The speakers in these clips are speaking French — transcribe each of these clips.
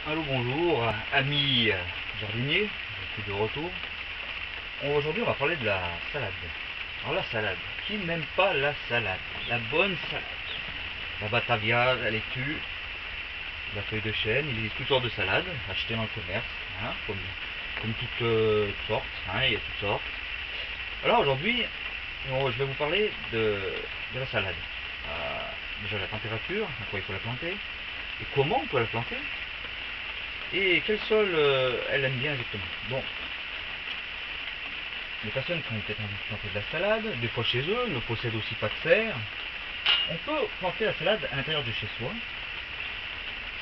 Allô, bonjour, amis jardiniers, je suis de retour. Aujourd'hui, on va parler de la salade. Alors, la salade, qui n'aime pas la salade? La bonne salade. La batavia, la laitue, la feuille de chêne, il existe toutes sortes de salades achetées dans le commerce, hein, comme toutes sortes, hein, il y a toutes sortes. Alors, aujourd'hui, je vais vous parler de la salade. Déjà, la température, à quoi il faut la planter, et comment on peut la planter. Et quel sol elle aime bien exactement. Bon, les personnes qui ont peut-être envie de planter de la salade, des fois chez eux, ne possèdent aussi pas de serre. On peut planter la salade à l'intérieur de chez soi.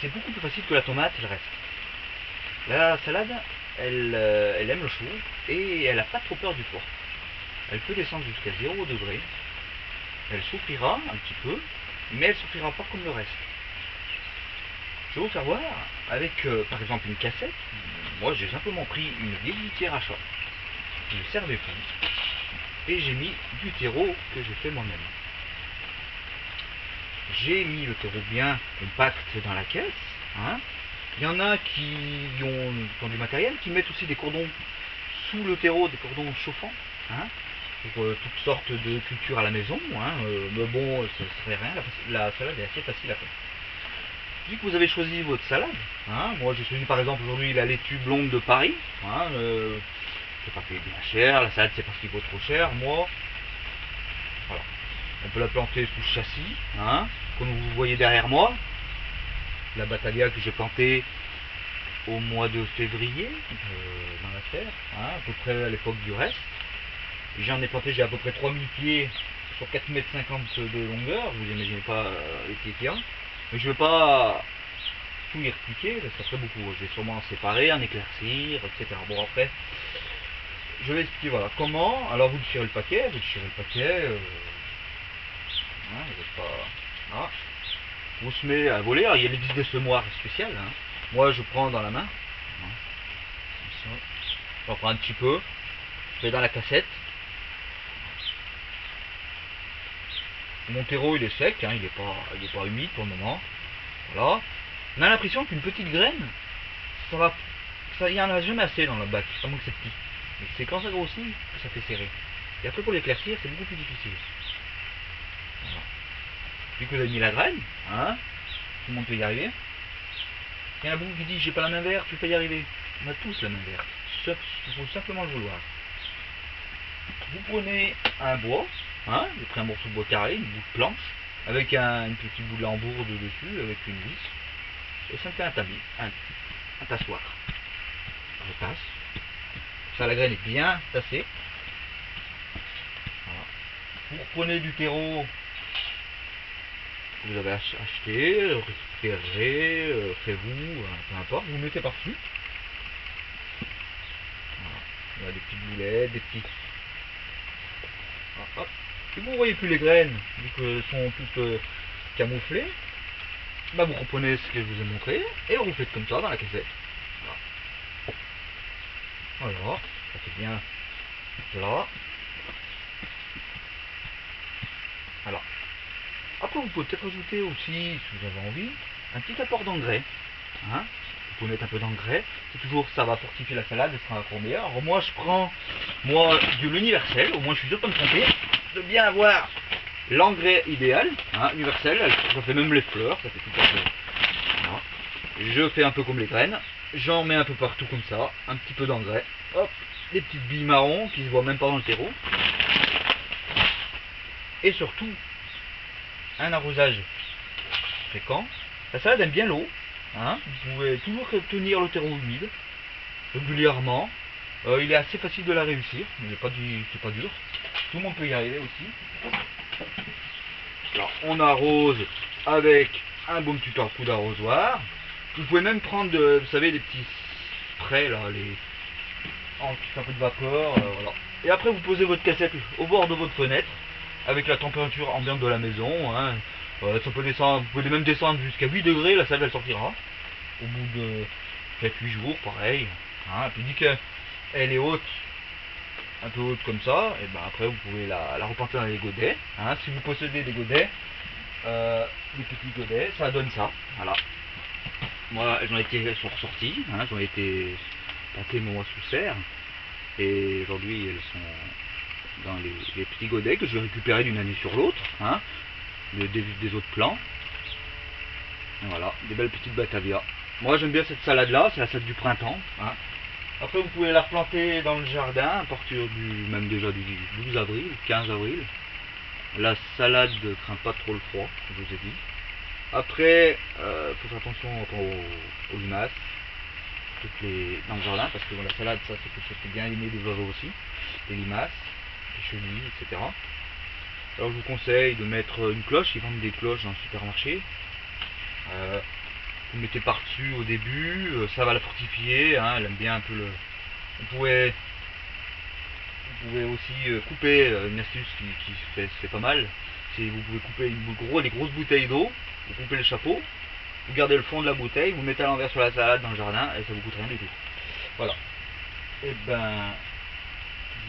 C'est beaucoup plus facile que la tomate et le reste. La salade, elle aime le chaud et elle n'a pas trop peur du froid. Elle peut descendre jusqu'à 0 degré. Elle souffrira un petit peu, mais elle ne souffrira pas comme le reste. Je vais vous faire voir avec par exemple une cassette. Moi j'ai simplement pris une vieille litière à chat qui ne servait plus et j'ai mis du terreau que j'ai fait moi-même. J'ai mis le terreau bien compact dans la caisse. Hein. Il y en a qui ont du matériel, qui mettent aussi des cordons sous le terreau, des cordons chauffants, hein, pour toutes sortes de cultures à la maison. Hein, mais bon, ça ne serait rien, la salade est assez facile à faire. Vu que vous avez choisi votre salade, hein, moi j'ai choisi par exemple aujourd'hui la laitue blonde de Paris, hein, c'est pas payé bien cher, la salade c'est parce qu'il vaut trop cher, moi, voilà. On peut la planter sous châssis, hein, comme vous voyez derrière moi, la batalia que j'ai plantée au mois de février dans la serre, hein, à peu près à l'époque du reste. J'en ai planté, j'ai à peu près 3000 pieds sur 4,50 m de longueur, vous imaginez pas les pieds qu'il y a. Mais je ne vais pas tout y expliquer, ça ferait beaucoup. Je vais sûrement en séparer, en éclaircir, etc. Bon, après, je vais expliquer voilà comment. Alors, vous déchirez le paquet, hein, vous n'êtes pas. Voilà. Vous se met à voler. Alors, il existe des semoirs spéciales. Hein. Moi, je prends dans la main. Hein, comme ça. J'en prends un petit peu. Je mets dans la cassette. Mon terreau, il est sec. Hein, il est pas humide pour le moment. Voilà. On a l'impression qu'une petite graine, ça va. Il n'y en a jamais assez dans le bac, à moins que c'est petit. Mais c'est quand ça grossit que ça fait serrer. Et après, pour l'éclaircir, c'est beaucoup plus difficile. Voilà. Vu que vous avez mis la graine, hein, tout le monde peut y arriver. Il y en a beaucoup qui disent j'ai pas la main verte, je vais pas y arriver. On a tous la main verte. Il faut simplement le vouloir. Vous prenez un bois, hein, j'ai pris un morceau de bois carré, une bout de planche, avec une petite bout de lambourde dessus, avec une vis. Et ça me fait un tamis, un tassoir. Je tasse. Comme ça la graine est bien tassée. Voilà. Vous reprenez du terreau que vous avez acheté, récupéré, fait vous, peu importe, vous mettez par-dessus. Voilà. Il y a des petites boulettes, des petits. Ah, hop. Si vous ne voyez plus les graines, vu qu'elles sont toutes camouflées, bah vous reprenez ce que je vous ai montré et vous faites comme ça dans la cassette. Voilà. Voilà. Ça fait bien plat. Alors, après vous pouvez peut-être ajouter aussi, si vous avez envie, un petit apport d'engrais. Hein, vous pouvez mettre un peu d'engrais. C'est toujours, ça va fortifier la salade, elle sera encore meilleure. Alors moi je prends de l'universel, au moins je suis sûr de me tromper, de bien avoir l'engrais idéal, hein, universel, ça fait même les fleurs, ça fait tout à fait. Voilà. Je fais un peu comme les graines, j'en mets un peu partout comme ça, un petit peu d'engrais, hop, des petites billes marron qui se voient même pas dans le terreau. Et surtout, un arrosage fréquent. La salade aime bien l'eau, hein, vous pouvez toujours tenir le terreau humide, régulièrement. Il est assez facile de la réussir, c'est pas dur. Tout le monde peut y arriver aussi. Alors on arrose avec un bon petit coup d'arrosoir. Vous pouvez même prendre, vous savez, des petits sprays là, qui font un peu de vapeur, voilà. Et après vous posez votre cassette au bord de votre fenêtre avec la température ambiante de la maison. Hein. Ça peut descendre, vous pouvez même descendre jusqu'à 8 degrés, la salle elle sortira. Au bout de 7-8 jours, pareil. Hein. Et puis dès qu'elle est haute, un peu haute comme ça, et ben après vous pouvez la reporter dans les godets. Hein. Si vous possédez des godets, des petits godets, ça donne ça. Voilà. moi j'en étais sont ressorties, hein, j'en ai été planté moi sous serre. Et aujourd'hui elles sont dans les petits godets que je vais récupérer d'une année sur l'autre, hein, des autres plants. Voilà, des belles petites batavia. Moi j'aime bien cette salade là, c'est la salade du printemps, hein. Après vous pouvez la replanter dans le jardin à partir du même déjà du 12 avril, 15 avril. La salade ne craint pas trop le froid, comme je vous ai dit. Après, faut faire attention aux limaces dans le jardin, parce que bon, la salade, ça c'est quelque chose qui est bien aimé des oiseaux aussi, les limaces, les chenilles, etc. Alors je vous conseille de mettre une cloche, ils vendent des cloches dans le supermarché. Euh, vous mettez par-dessus au début, ça va la fortifier, hein, elle aime bien un peu le. Vous pouvez, vous pouvez aussi couper, une astuce qui se fait pas mal, c'est vous pouvez couper des grosses bouteilles d'eau, vous coupez le chapeau, vous gardez le fond de la bouteille, vous mettez à l'envers sur la salade dans le jardin et ça vous coûte rien du tout. Voilà. Et ben,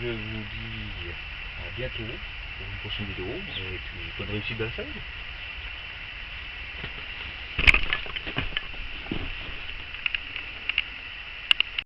je vous dis à bientôt pour une prochaine vidéo et puis bonne réussite de la salade.